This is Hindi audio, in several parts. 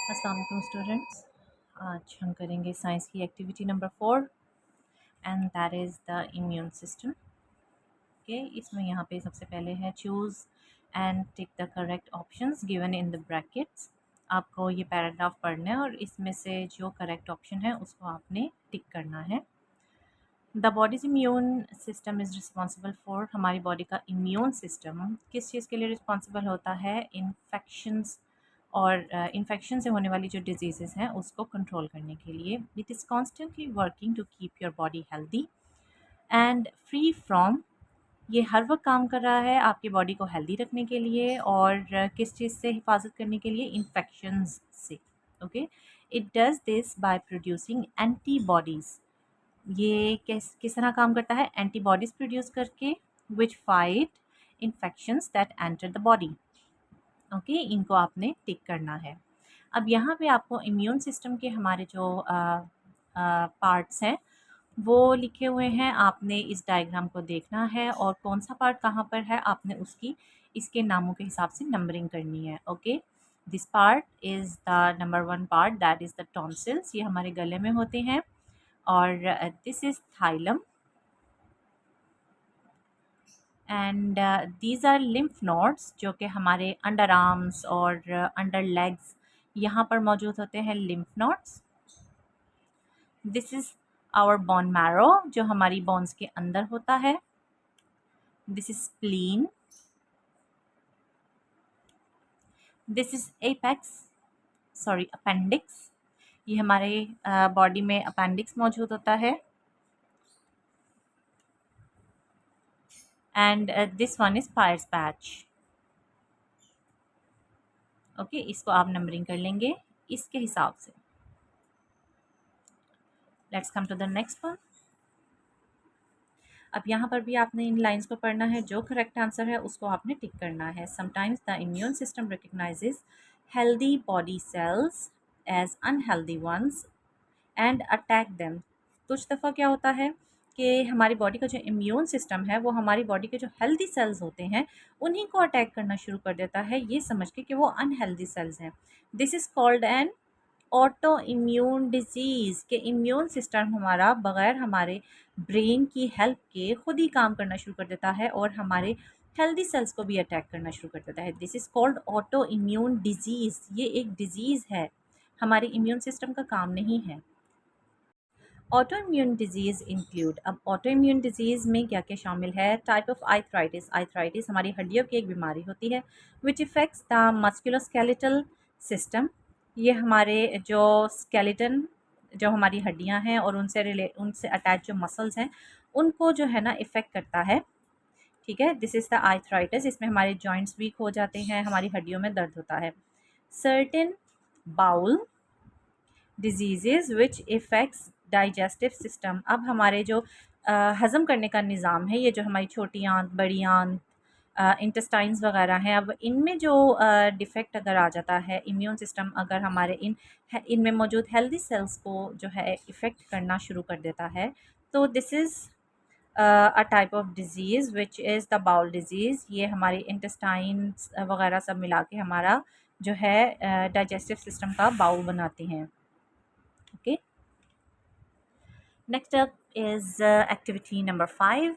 अस्सलाम वालेकुम स्टूडेंट्स। आज हम करेंगे साइंस की activity number 4 and that is the immune system. Okay, इसमें यहाँ पे सबसे पहले है choose and tick the correct options given in the brackets. आपको ये पैराग्राफ पढ़ना है और इसमें से जो करेक्ट ऑप्शन है उसको आपने टिक करना है। The bodies immune system is responsible for, हमारी बॉडी का इम्यून सिस्टम किस चीज़ के लिए रिस्पॉन्सिबल होता है? इन्फेक्शंस और इन्फेक्शन से होने वाली जो डिजीज़ेस हैं उसको कंट्रोल करने के लिए। It is constantly working to keep your body healthy and free from, ये हर वक्त काम कर रहा है आपकी बॉडी को हेल्दी रखने के लिए और किस चीज़ से हिफाजत करने के लिए? इन्फेक्शंस से। Okay, it does this by producing antibodies, ये किस तरह काम करता है? एंटीबॉडीज़ प्रोड्यूस करके which fight infections that enter the body. Okay, इनको आपने टिक करना है। अब यहाँ पे आपको इम्यून सिस्टम के हमारे जो पार्ट्स हैं वो लिखे हुए हैं, आपने इस डायग्राम को देखना है और कौन सा पार्ट कहाँ पर है आपने उसकी इसके नामों के हिसाब से नंबरिंग करनी है। Okay, this part is the number 1 part, that is the tonsils, ये हमारे गले में होते हैं। और दिस इज़ थाइलम and these are lymph nodes, जो कि हमारे अंडर आर्म्स और अंडर लेग्स यहाँ पर मौजूद होते हैं lymph nodes. This is our bone marrow, जो हमारी बोन्स के अंदर होता है। This is spleen, this is apex, sorry appendix, ये हमारे बॉडी में अपेंडिक्स मौजूद होता है। And this one is Peyer's patch. Okay, इसको आप नंबरिंग कर लेंगे इसके हिसाब से। Let's come to the next one. अब यहाँ पर भी आपने इन लाइंस को पढ़ना है, जो करेक्ट आंसर है उसको आपने टिक करना है। Sometimes the immune system recognizes healthy body cells as unhealthy ones and attack them. कुछ दफ़ा क्या होता है कि हमारी बॉडी का जो इम्यून सिस्टम है वो हमारी बॉडी के जो हेल्दी सेल्स होते हैं उन्हीं को अटैक करना शुरू कर देता है, ये समझ के कि वो अनहेल्दी सेल्स हैं। This is called an auto immune disease, के इम्यून सिस्टम हमारा बग़ैर हमारे ब्रेन की हेल्प के खुद ही काम करना शुरू कर देता है और हमारे हेल्दी सेल्स को भी अटैक करना शुरू कर देता है। This is called auto immune disease, ये एक डिजीज़ है, हमारे इम्यून सिस्टम का काम नहीं है। ऑटो इम्यून डिजीज़ इंक्लूड, अब ऑटो इम्यून डिजीज़ में क्या क्या शामिल है? टाइप ऑफ आर्थराइटिस, आर्थराइटिस हमारी हड्डियों की एक बीमारी होती है विच इफ़ेक्ट्स द मस्कुलोस्केलेटल सिस्टम, ये हमारे जो स्केलेटन, जो हमारी हड्डियां हैं और उनसे अटैच जो मसल्स हैं उनको जो है ना इफ़ेक्ट करता है। ठीक है, दिस इज़ द आर्थराइटिस, इसमें हमारे जॉइंट्स वीक हो जाते हैं, हमारी हड्डियों में दर्द होता है। सर्टेन बाउल डिजीज़ विच इफ़ेक्ट्स डाइजेस्टिव सिस्टम, अब हमारे जो हज़म करने का निज़ाम है, ये जो हमारी छोटी आंत, बड़ी आंत, इंटेस्टाइन्स वगैरह हैं, अब इनमें जो डिफ़ेक्ट अगर आ जाता है, इम्यून सिस्टम अगर हमारे इनमें मौजूद हेल्दी सेल्स को जो है इफ़ेक्ट करना शुरू कर देता है, तो this is a type of disease which is the bowel disease, ये हमारी इंटेस्टाइन्स वगैरह सब मिला के हमारा जो है डाइजेस्टिव सिस्टम का बाउल बनाते हैं। Okay, next up is activity number 5।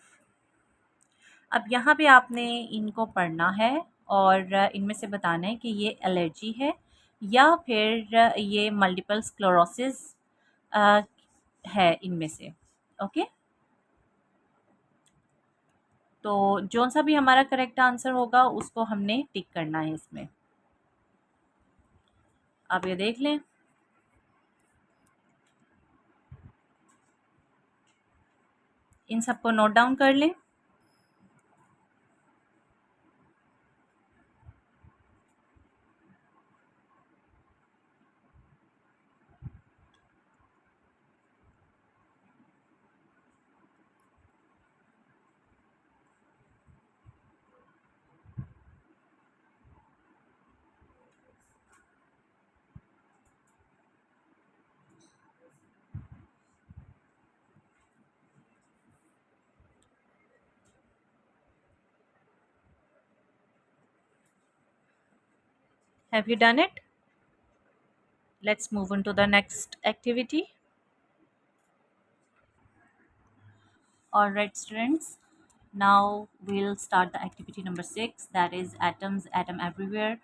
अब यहाँ पे आपने इनको पढ़ना है और इनमें से बताना है कि ये एलर्जी है या फिर ये मल्टीपल स्क्लेरोसिस है इनमें से। ओके, तो जो सा भी हमारा करेक्ट आंसर होगा उसको हमने टिक करना है इसमें। आप ये देख लें, इन सबको नोट डाउन कर लें। Have you done it? Let's move on to the next activity. All right, students. Now we'll start the activity number 6, that is atoms, atom everywhere.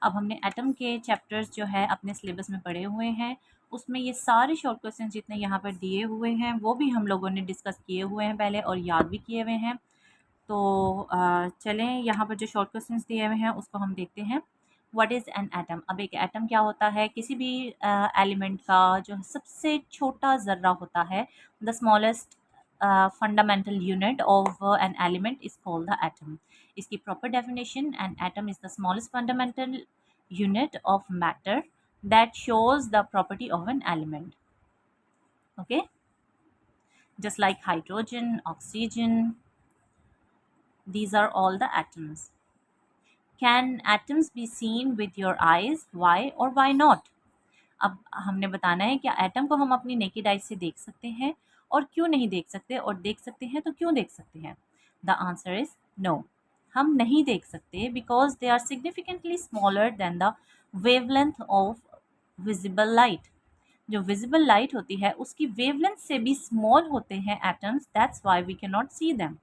अब हमने एटम के चैप्टर्स जो है अपने सिलेबस में पढ़े हुए हैं, उसमें ये सारे शॉर्ट क्वेश्चन जितने यहाँ पर दिए हुए हैं वो भी हम लोगों ने डिस्कस किए हुए हैं पहले और याद भी किए हुए हैं। तो चलें, यहाँ पर जो शॉर्ट क्वेश्चंस दिए हुए हैं उसको हम देखते हैं। What is an atom? अब एक एटम क्या होता है? किसी भी एलिमेंट का जो सबसे छोटा ज़र्रा होता है, the smallest fundamental unit of an element is called the atom. इसकी proper definition, an atom is the smallest fundamental unit of matter that shows the property of an element. Okay, just like hydrogen, oxygen, these are all the atoms. Can atoms be seen with your eyes? Why or why not? अब हमने बताना है क्या एटम को हम अपनी नेकेड आई से देख सकते हैं और क्यों नहीं देख सकते, और देख सकते हैं तो क्यों देख सकते हैं? द आंसर इज नो, हम नहीं देख सकते because they are significantly smaller than the wavelength of visible light. जो विजिबल लाइट होती है उसकी वेवलेंथ से भी स्मॉल होते हैं atoms, that's why we can not see them.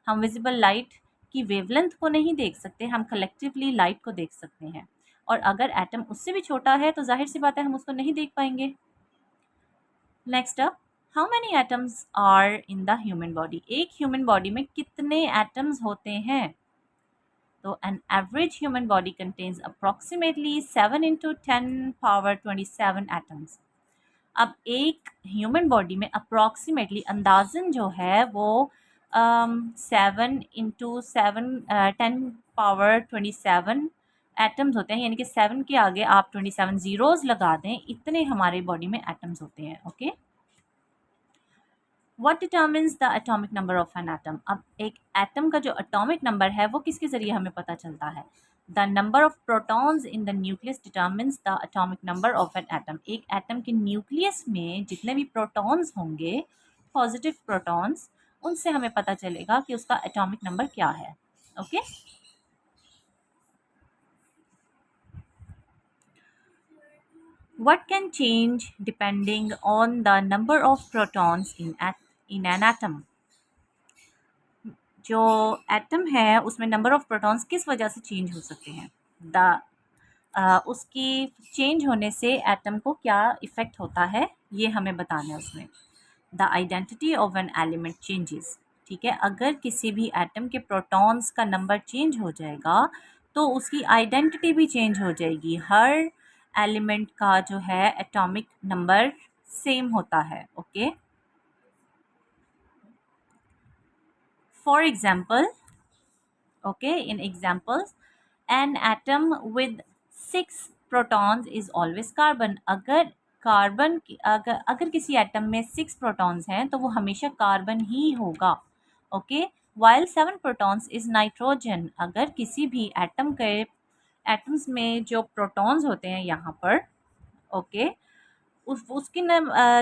हम विजिबल लाइट की वेवलेंथ को नहीं देख सकते, हम कलेक्टिवली लाइट को देख सकते हैं, और अगर एटम उससे भी छोटा है तो जाहिर सी बात है हम उसको नहीं देख पाएंगे। Next up, how many atoms are in the human body? एक ह्यूमन बॉडी में कितने एटम्स होते हैं? तो an average human body contains approximately 7 into 10⁻27 atoms. अब एक ह्यूमन बॉडी में अप्रॉक्सीमेटली अंदाजन जो है वो 7 × 10⁻27 एटम्स होते हैं, यानी कि 7 के आगे आप 27 ज़ीरोज़ लगा दें, इतने हमारे बॉडी में एटम्स होते हैं। Okay, what determines the atomic number of an atom? अब एक एटम का जो एटॉमिक नंबर है वो किसके ज़रिए हमें पता चलता है? The number of protons in the nucleus determines the atomic number of an atom. एक एटम के न्यूक्लियस में जितने भी प्रोटॉन्स होंगे, पॉजिटिव प्रोटॉन्स, उनसे हमें पता चलेगा कि उसका एटॉमिक नंबर क्या है। Okay, what can change depending on the number of protons in an atom? जो एटम है उसमें नंबर ऑफ प्रोटॉन्स किस वजह से चेंज हो सकते हैं? उसकी चेंज होने से एटम को क्या इफ़ेक्ट होता है ये हमें बताना है उसमें। The identity of an element changes. ठीक है, अगर किसी भी एटम के प्रोटॉन्स का नंबर चेंज हो जाएगा तो उसकी आइडेंटिटी भी चेंज हो जाएगी। हर एलिमेंट का जो है एटॉमिक नंबर सेम होता है। Okay, for example, okay, in examples, an atom with 6 protons is always carbon। अगर कार्बन अगर किसी एटम में 6 प्रोटॉन्स हैं तो वो हमेशा कार्बन ही होगा। Okay, while 7 protons is nitrogen. अगर किसी भी एटम के एटम्स में जो प्रोटॉन्स होते हैं यहाँ पर, ओके, उसकी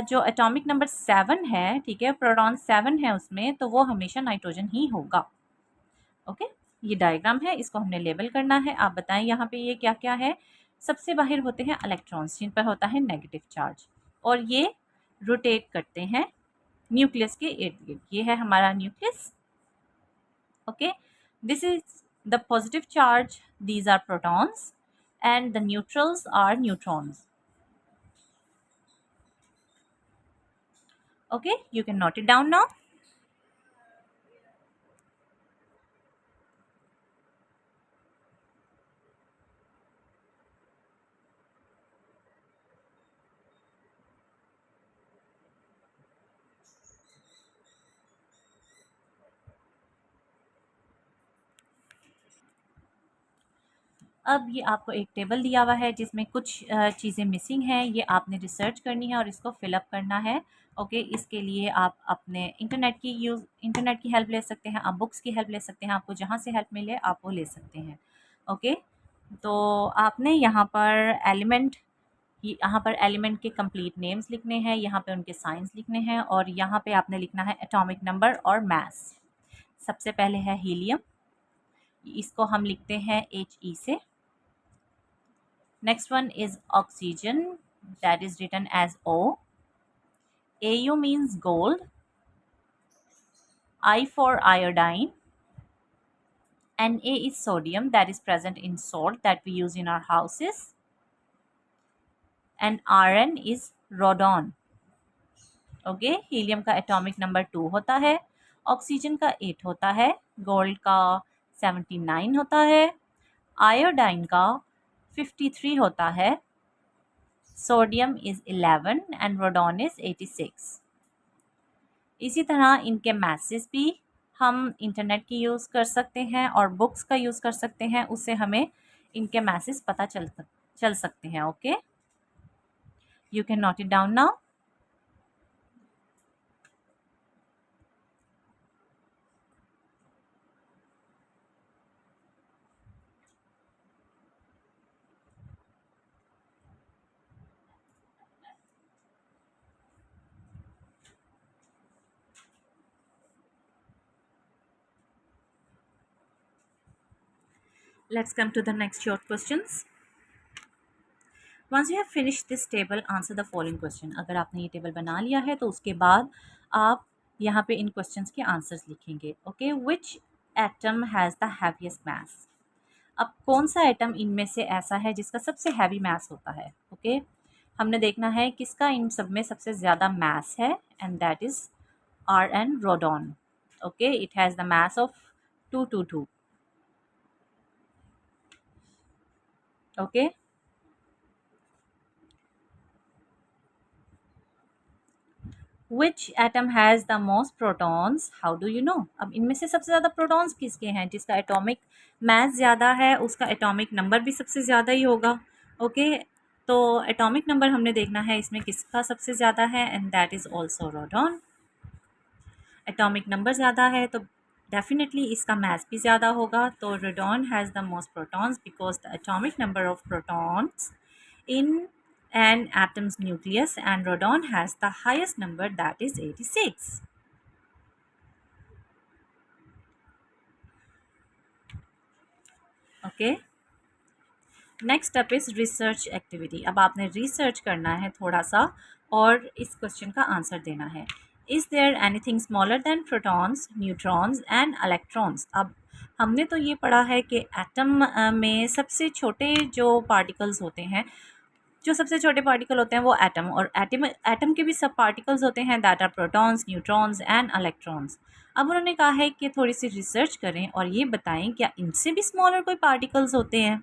जो एटॉमिक नंबर 7 है, ठीक है, प्रोटॉन 7 है उसमें, तो वो हमेशा नाइट्रोजन ही होगा। ओके, ये डायग्राम है, इसको हमने लेबल करना है। आप बताएं यहाँ पे ये क्या क्या है? सबसे बाहर होते हैं इलेक्ट्रॉन्स जिन पर होता है नेगेटिव चार्ज, और ये रोटेट करते हैं न्यूक्लियस के इर्द गिर्द। ये है हमारा nucleus. Okay, this is the positive charge, these are protons, and the neutrals are neutrons. Okay, you can note it down now. अब ये आपको एक टेबल दिया हुआ है जिसमें कुछ चीज़ें मिसिंग हैं, ये आपने रिसर्च करनी है और इसको फिलअप करना है। ओके, इसके लिए आप अपने इंटरनेट की हेल्प ले सकते हैं, आप बुक्स की हेल्प ले सकते हैं, आपको जहाँ से हेल्प मिले आप वो ले सकते हैं। ओके, तो आपने यहाँ पर एलिमेंट के कंप्लीट नेम्स लिखने हैं, यहाँ पे उनके साइंस लिखने हैं, और यहाँ पे आपने लिखना है एटॉमिक नंबर और मास। सबसे पहले है हीलियम, इसको हम लिखते हैं HE से। Next one is oxygen, that is written as O. AU means gold. I for iodine. Na is sodium, that is present in salt that we use in our houses. And Rn is radon. Okay helium का एटॉमिक नंबर 2 होता है, ऑक्सीजन का 8 होता है, गोल्ड का 79 होता है, आयोडाइन का 53 होता है, सोडियम इज 11 एंड रोडॉन इज 86। इसी तरह इनके मैसेज भी हम इंटरनेट की यूज़ कर सकते हैं और बुक्स का यूज़ कर सकते हैं, उससे हमें इनके मैसेज पता चल सकते हैं। Okay, you can note it down now. Let's come to the next short questions. Once you have finished this table, answer the following question. अगर आपने ये टेबल बना लिया है तो उसके बाद आप यहाँ पे इन क्वेश्चंस के आंसर्स लिखेंगे। Okay, which atom has the heaviest mass? अब कौन सा एटम इनमें से ऐसा है जिसका सबसे हैवी मास होता है? ओके, हमने देखना है किसका इन सब में सबसे ज़्यादा मास है, and that is Rn, radon. Okay, it has the mass of 222. Okay, which atom has the most protons? How do you know? अब इनमें से सबसे ज़्यादा प्रोटॉन्स किसके हैं? जिसका एटॉमिक मास ज़्यादा है उसका एटॉमिक नंबर भी सबसे ज़्यादा ही होगा। ओके, तो एटॉमिक नंबर हमने देखना है इसमें किसका सबसे ज़्यादा है, and that is also radon। Atomic number ज़्यादा है तो डेफिनेटली इसका मास भी ज़्यादा होगा। तो radon has the most protons because the atomic number of protons in an atom's nucleus, and radon has the highest number, that is 86. Okay, next up is research activity. अब आपने रिसर्च करना है थोड़ा सा और इस क्वेश्चन का आंसर देना है। Is there anything smaller than protons, neutrons and electrons? अब हमने तो ये पढ़ा है कि एटम में सबसे छोटे जो पार्टिकल्स होते हैं, जो सबसे छोटे पार्टिकल होते हैं वो एटम, और एटम के भी सब पार्टिकल्स होते हैं, that are protons, neutrons and electrons. अब उन्होंने कहा है कि थोड़ी सी रिसर्च करें और ये बताएं क्या इनसे भी स्मॉलर कोई पार्टिकल्स होते हैं।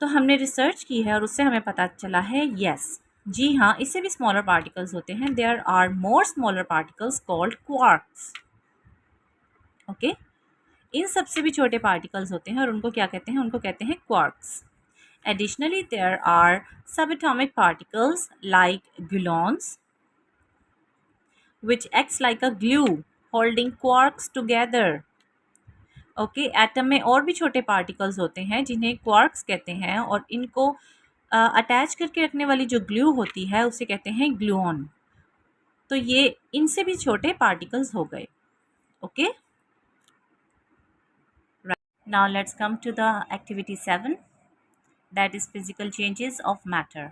तो हमने रिसर्च की है और उससे हमें पता चला है यस, जी हाँ, इससे भी स्मॉलर पार्टिकल्स होते हैं। There are more smaller particles called quarks. Okay, इन सबसे भी छोटे पार्टिकल्स होते हैं और उनको क्या कहते हैं? उनको कहते हैं quarks. Additionally, there are subatomic particles like gluons, which acts like a glue holding quarks together. Okay, atom में और भी छोटे पार्टिकल्स होते हैं जिन्हें क्वार्क्स कहते हैं, और इनको अटैच करके रखने वाली जो ग्लू होती है उसे कहते हैं ग्लूऑन। तो ये इनसे भी छोटे पार्टिकल्स हो गए। Okay, now let's come to the activity 7, that is physical changes of matter.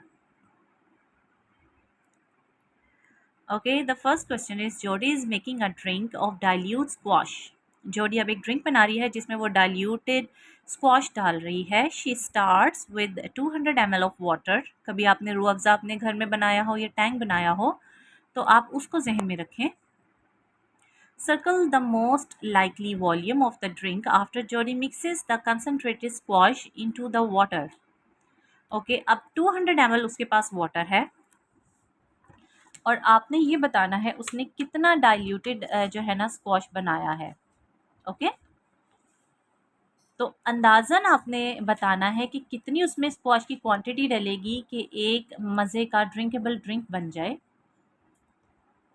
Okay, the first question is Jody is making a drink of dilute squash. जोडी अब एक ड्रिंक बना रही है जिसमें वो डाइल्यूटेड स्क्वाश डाल रही है। She starts with 200 ml of water. कभी आपने रूह अफ़ज़ा अपने घर में बनाया हो या टैंक बनाया हो तो आप उसको जहन में रखें। Circle the most likely volume of the drink after Jodie mixes the concentrated squash into the water. Okay, अब 200 ml उसके पास वाटर है और आपने ये बताना है उसने कितना डाइल्यूटेड जो है ना स्क्वाश बनाया है। ओके, तो अंदाज़न आपने बताना है कि कितनी उसमें स्क्वाश की क्वांटिटी डलेगी कि एक मज़े का ड्रिंकेबल ड्रिंक बन जाए।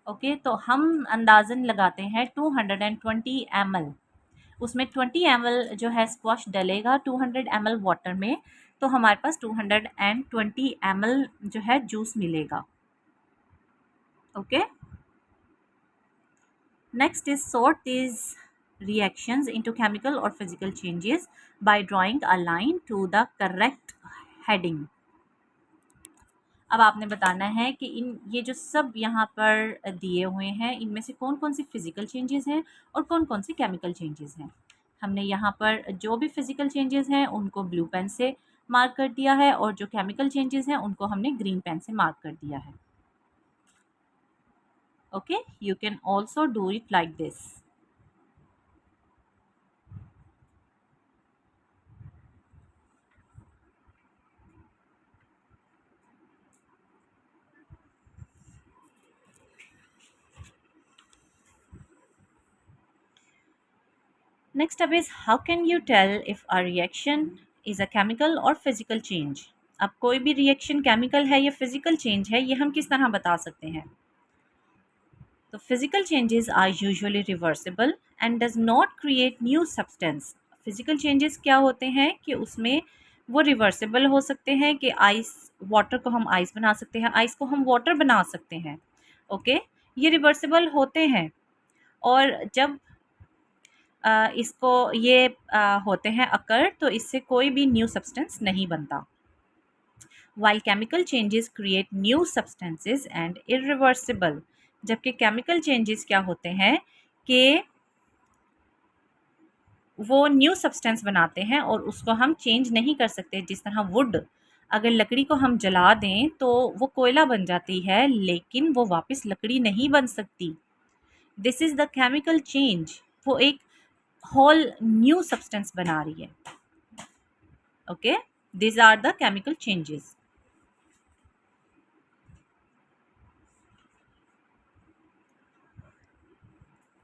ओके, तो हम अंदाज़न लगाते हैं 220 ml। उसमें 20 ml जो है स्क्वाश डलेगा 200 ml वाटर में, तो हमारे पास 220 ml जो है जूस मिलेगा। Okay, next is sort this reactions into chemical or physical changes by drawing a line to the correct heading. अब आपने बताना है कि इन ये जो सब यहाँ पर दिए हुए हैं इनमें से कौन कौन सी फिज़िकल चेंजेस हैं और कौन कौन सी केमिकल चेंजेस हैं। हमने यहाँ पर जो भी फिज़िकल चेंजेस हैं उनको ब्लू पेन से मार्क कर दिया है और जो केमिकल चेंजेस हैं उनको हमने ग्रीन पेन से मार्क कर दिया है। Okay, you can also do it like this. Next up is how can you tell if a reaction is a chemical or physical change। अब कोई भी रिएक्शन केमिकल है या फिजिकल चेंज है ये हम किस तरह बता सकते हैं। तो physical changes are usually reversible and does not create new substance. Physical changes क्या होते हैं कि उसमें वो रिवर्सिबल हो सकते हैं कि आइस वाटर को हम आइस बना सकते हैं, आइस को हम वाटर बना सकते हैं। ओके, ये रिवर्सिबल होते हैं और जब इसको ये होते हैं अकर तो इससे कोई भी न्यू सब्सटेंस नहीं बनता। While chemical changes create new substances and irreversible. जबकि केमिकल चेंजेस क्या होते हैं कि वो न्यू सब्सटेंस बनाते हैं और उसको हम चेंज नहीं कर सकते। जिस तरह वुड, अगर लकड़ी को हम जला दें तो वो कोयला बन जाती है लेकिन वो वापस लकड़ी नहीं बन सकती। This is the chemical change, वो एक होल न्यू सब्सटेंस बना रही है। Okay, these are the chemical changes.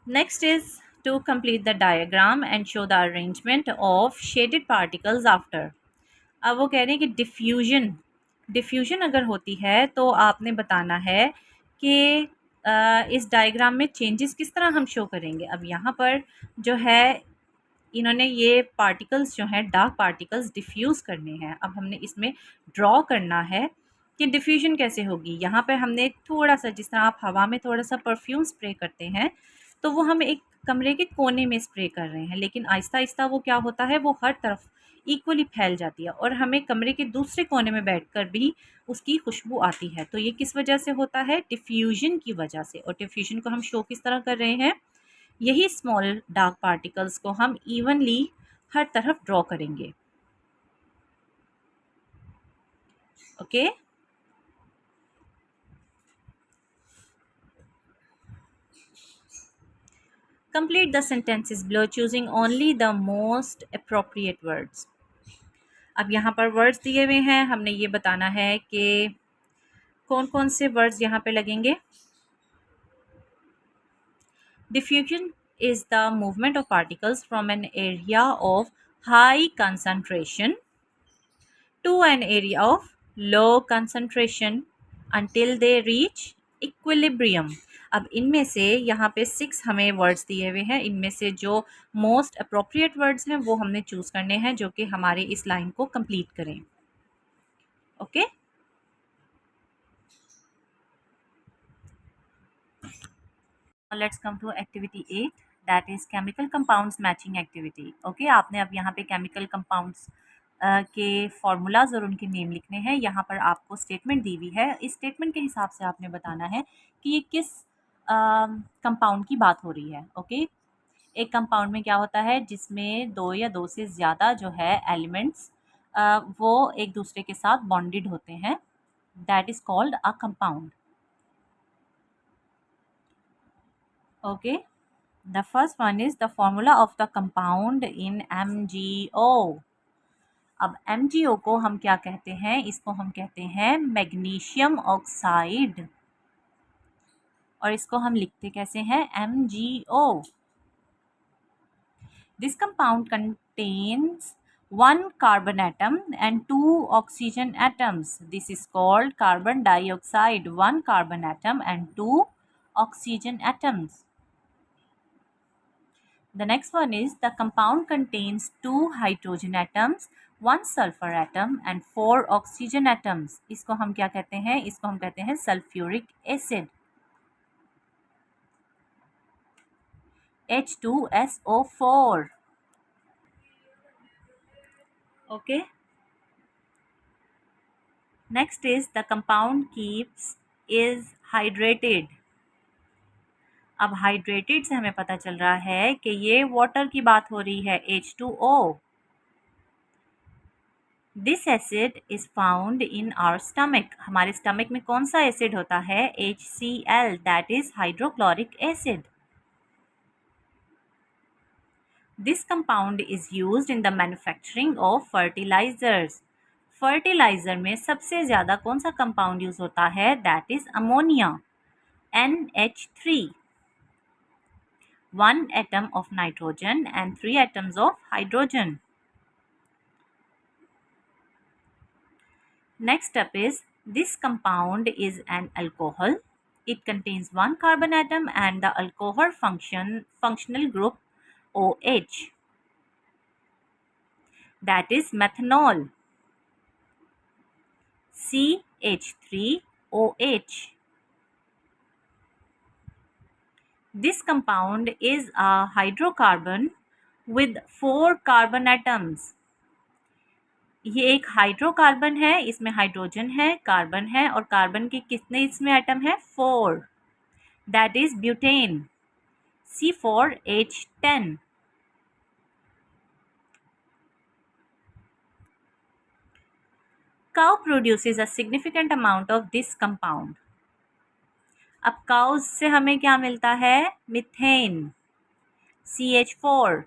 Next is to complete the diagram and show the arrangement of shaded particles after। अब वो कह रहे हैं कि डिफ्यूजन अगर होती है तो आपने बताना है कि इस डायग्राम में चेंजेस किस तरह हम शो करेंगे। अब यहाँ पर जो है इन्होंने ये पार्टिकल्स जो हैं डार्क पार्टिकल्स डिफ्यूज़ करने हैं। अब हमने इसमें ड्रॉ करना है कि डिफ्यूजन कैसे होगी। यहाँ पर हमने थोड़ा सा, जिस तरह आप हवा में थोड़ा सा परफ्यूम स्प्रे करते हैं तो वो हम एक कमरे के कोने में स्प्रे कर रहे हैं, लेकिन आहिस्ता आहिस्ता वो क्या होता है वो हर तरफ इक्वली फैल जाती है और हमें कमरे के दूसरे कोने में बैठकर भी उसकी खुशबू आती है। तो ये किस वजह से होता है, डिफ्यूजन की वजह से। और डिफ्यूजन को हम शो किस तरह कर रहे हैं, यही स्मॉल डार्क पार्टिकल्स को हम इवनली हर तरफ ड्रॉ करेंगे। Okay, complete the sentences below choosing only the most appropriate words। अब यहाँ पर वर्ड्स दिए हुए हैं, हमने ये बताना है कि कौन कौन से वर्ड्स यहाँ पे लगेंगे। Diffusion is the movement of particles from an area of high concentration to an area of low concentration until they reach equilibrium। अब इनमें से यहाँ पे 6 हमें वर्ड्स दिए हुए हैं, इनमें से जो मोस्ट अप्रोप्रिएट वर्ड्स हैं वो हमने चूज़ करने हैं जो कि हमारे इस लाइन को कंप्लीट करें। Okay, let's come to activity 8 that is chemical compounds matching activity. Okay, आपने अब यहाँ पे केमिकल कंपाउंड्स के फार्मूलाज और उनके नेम लिखने हैं। यहाँ पर आपको स्टेटमेंट दी हुई है, इस स्टेटमेंट के हिसाब से आपने बताना है कि ये किस कंपाउंड की बात हो रही है। ओके, एक कंपाउंड में क्या होता है जिसमें 2 या 2 से ज़्यादा जो है एलिमेंट्स वो एक दूसरे के साथ बॉन्डेड होते हैं, that is called a compound. Okay, the first one is the formula of the compound in MgO। अब MgO को हम क्या कहते हैं, इसको हम कहते हैं मैग्नीशियम ऑक्साइड और इसको हम लिखते कैसे हैं, MgO। This compound contains 1 carbon atom and 2 oxygen atoms. This is called carbon dioxide, 1 carbon atom and 2 oxygen atoms। The next one is the compound contains 2 hydrogen atoms, 1 sulfur atom and 4 oxygen atoms। इसको हम क्या कहते हैं, इसको हम कहते हैं sulphuric acid, H2SO4। Okay, next is the compound keeps is hydrated. अब हाइड्रेटेड से हमें पता चल रहा है कि ये वाटर की बात हो रही है, H2O। This acid is found in our stomach. हमारे स्टमक में कौन सा एसिड होता है? HCl, that is hydrochloric acid. This compound is used in the manufacturing of fertilizers. Fertilizer में सबसे ज़्यादा कौन सा कंपाउंड यूज होता है? That is ammonia, NH3, 1 atom of nitrogen and 3 atoms of hydrogen. Next up is this compound is an alcohol. It contains one carbon atom and the alcohol functional group OH. That is methanol, CH3OH. This compound is a hydrocarbon with 4 carbon atoms. ये एक हाइड्रोकार्बन है, इसमें हाइड्रोजन है, कार्बन है और कार्बन के कितने इसमें एटम है? 4। That is butane, C4H10. Cow produces a significant amount of this compound. अब काउज से हमें क्या मिलता है? Methane, CH4.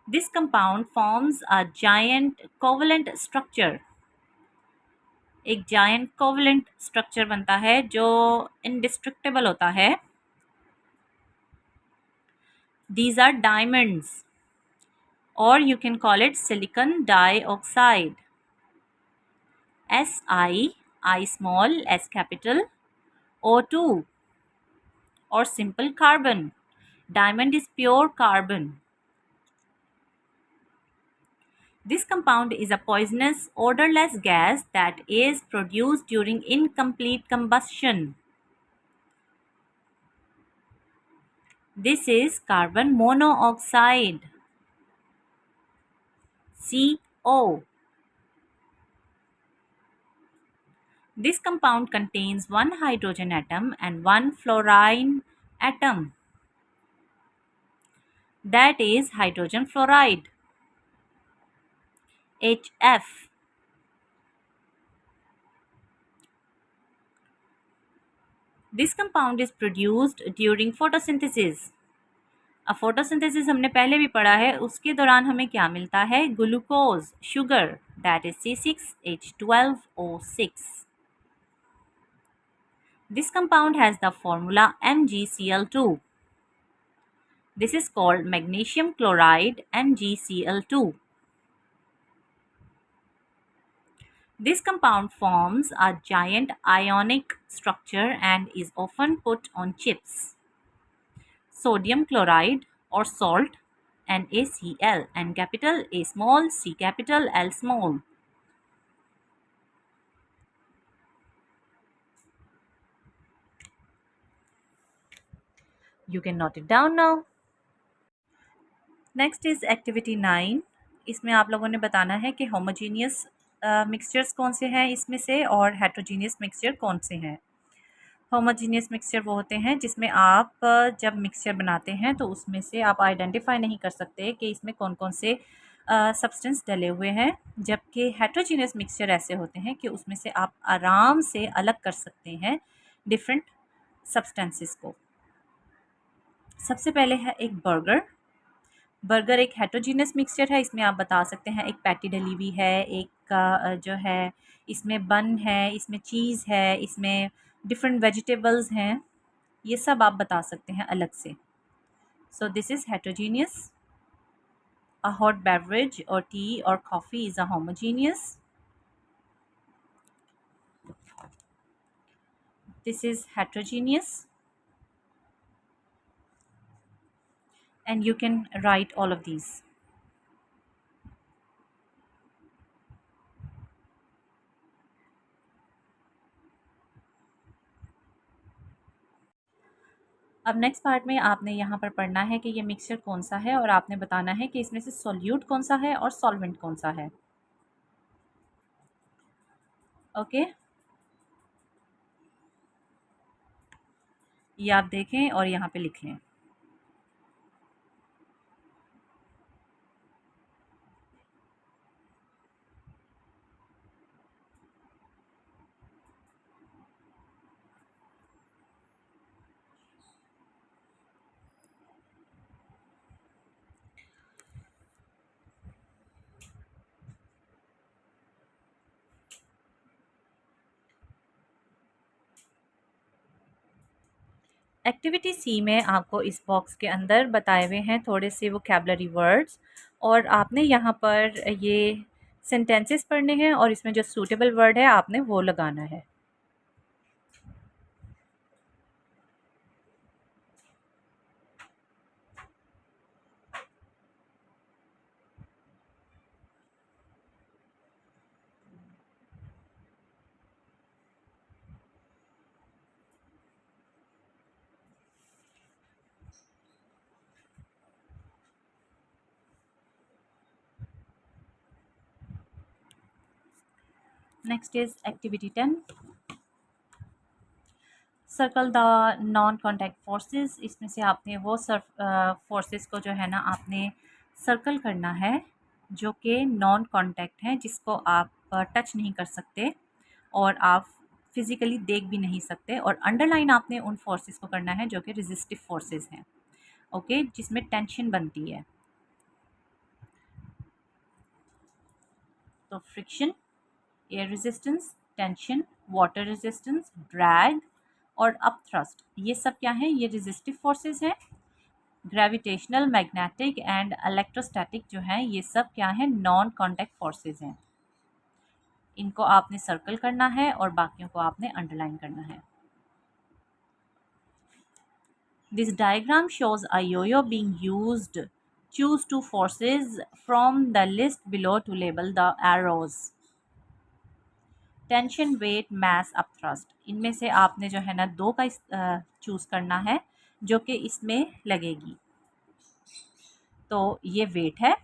This compound forms a giant covalent structure. एक giant covalent structure बनता है जो indestructible होता है. These are diamonds, or you can call it silicon dioxide. Si, I small, S capital, O2, or simple carbon. Diamond is pure carbon. This compound is a poisonous, odorless gas that is produced during incomplete combustion. This is carbon monoxide, CO. This compound contains one hydrogen atom and one fluorine atom. That is hydrogen fluoride, HF. This compound is produced during photosynthesis. अब फोटोसिंथेसिस हमने पहले भी पढ़ा है, उसके दौरान हमें क्या मिलता है? Glucose, sugar, that is C6H12O6. This compound has the formula MgCl2. This is called magnesium chloride, MgCl2. This compound forms a giant ionic structure and is often put on chips. Sodium chloride or salt, NaCl, N capital, A small, C capital, L small. You can note it down now. Next is activity 9. इसमें आप लोगों ने बताना है कि होमोजीनियस मिक्सचर्स कौन से हैं इसमें से और हेट्रोजीनियस मिक्सचर कौन से हैं. होमोजीनियस मिक्सचर वो होते हैं जिसमें आप जब मिक्सचर बनाते हैं तो उसमें से आप आइडेंटिफाई नहीं कर सकते कि इसमें कौन कौन से सब्सटेंस डले हुए हैं, जबकि हेट्रोजीनियस मिक्सचर ऐसे होते हैं कि उसमें से आप आराम से अलग कर सकते हैं डिफरेंट सब्सटेंसेस को. सबसे पहले है एक बर्गर एक हेट्रोजीनियस मिक्सचर है. इसमें आप बता सकते हैं एक पैटी डली हुई है, एक जो है इसमें बन है, इसमें चीज़ है, इसमें डिफरेंट वेजिटेबल्स हैं, ये सब आप बता सकते हैं अलग से. So this is heterogeneous. A hot beverage और टी और coffee is a homogeneous. This is heterogeneous. And you can write all of these. अब नेक्स्ट पार्ट में आपने यहाँ पर पढ़ना है कि ये मिक्सचर कौन सा है और आपने बताना है कि इसमें से सॉल्यूट कौन सा है और सॉल्वेंट कौन सा है। ओके, ये आप देखें और यहाँ पे लिख लें। एक्टिविटी सी में आपको इस बॉक्स के अंदर बताए हुए हैं थोड़े से वोकैबुलरी वर्ड्स, और आपने यहाँ पर ये सेंटेंसेस पढ़ने हैं और इसमें जो सूटेबल वर्ड है आपने वो लगाना है। Next is activity 10, circle the non contact forces. इसमें से आपने वो फोर्सेस को जो है ना आपने सर्कल करना है जो कि नॉन कॉन्टैक्ट हैं, जिसको आप टच नहीं कर सकते और आप फिज़िकली देख भी नहीं सकते, और अंडरलाइन आपने उन फोर्सेस को करना है जो कि रेजिस्टिव फोर्सेस हैं। ओके, जिसमें टेंशन बनती है। तो friction, air resistance, tension, water resistance, drag और अपथ्रस्ट, ये सब क्या है? ये रेजिस्टिव फोर्सेस हैं। ग्रेविटेशनल, मैग्नेटिक एंड इलेक्ट्रोस्टैटिक जो हैं ये सब क्या है? नॉन कॉन्टैक्ट फोर्सेस हैं। इनको आपने सर्कल करना है और बाकियों को आपने अंडरलाइन करना है। This diagram shows a yo-yo being used. Choose two forces from the list below to label the arrows. Tension, weight, mass, upthrust, इनमें से आपने जो है ना दो का चूज़ करना है जो कि इसमें लगेगी। तो ये वेट है,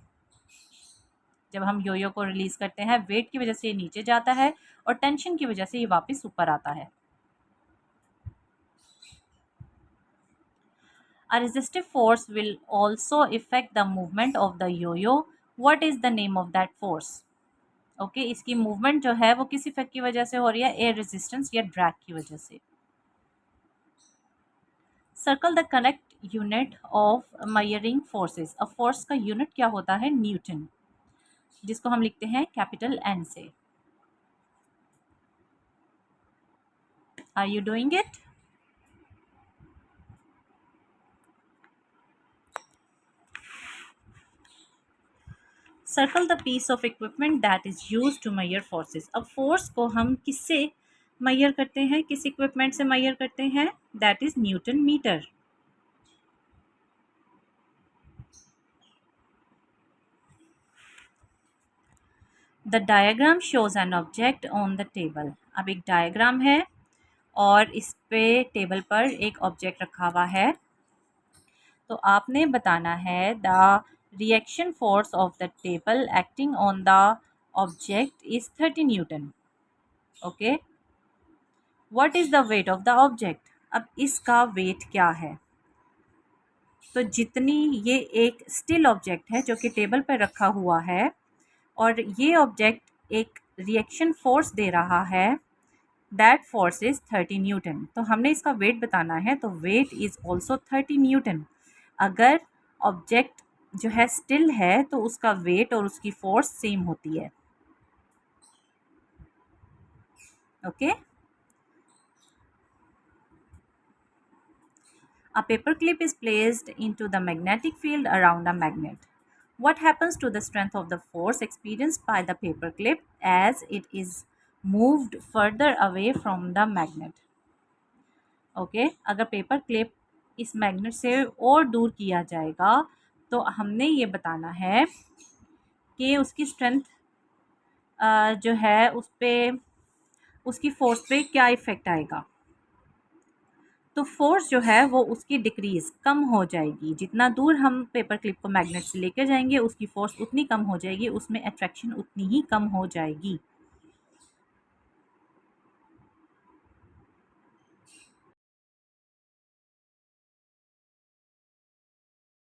जब हम योयो को रिलीज़ करते हैं वेट की वजह से ये नीचे जाता है और टेंशन की वजह से ये वापस ऊपर आता है। A resistive force will also affect the movement of the yo-yo. What is the name of that force? Okay, इसकी मूवमेंट जो है वो किस इफेक्ट की वजह से हो रही है? एयर रेजिस्टेंस या ड्रैग की वजह से। Circle the correct unit of measuring forces. अब फोर्स का यूनिट क्या होता है? न्यूटन, जिसको हम लिखते हैं कैपिटल एन से। Are you doing it? Circle the piece of equipment that is use to measure forces. अब फोर्स को हम किससे मेजर करते हैं? किस इक्विपमेंट से मेजर करते हैं? That is newton metre. The diagram shows an object on the table. अब एक डायग्राम है और इस पे टेबल पर एक ऑब्जेक्ट रखा हुआ है, तो आपने बताना है the reaction force of the table acting on the object is 30 Newton. Okay, what is the weight of the object? अब इसका वेट क्या है? तो जितनी ये एक स्टिल ऑब्जेक्ट है जो कि टेबल पर रखा हुआ है और ये ऑब्जेक्ट एक रिएक्शन फोर्स दे रहा है, दैट फोर्स इज 30 न्यूटन। तो हमने इसका वेट बताना है, तो वेट इज ऑल्सो 30 न्यूटन। अगर ऑब्जेक्ट जो है स्टिल है तो उसका वेट और उसकी फोर्स सेम होती है। Okay, a paper clip is placed into the magnetic field around a magnet. What happens to the strength of the force experienced by the paper clip as it is moved further away from the magnet? Okay, अगर पेपर क्लिप इस मैग्नेट से और दूर किया जाएगा तो हमने ये बताना है कि उसकी स्ट्रेंथ जो है उस पे उसकी फोर्स पे क्या इफ़ेक्ट आएगा। तो फोर्स जो है वो उसकी डिक्रीज़ कम हो जाएगी। जितना दूर हम पेपर क्लिप को मैग्नेट से लेकर जाएंगे उसकी फोर्स उतनी कम हो जाएगी, उसमें अट्रैक्शन उतनी ही कम हो जाएगी।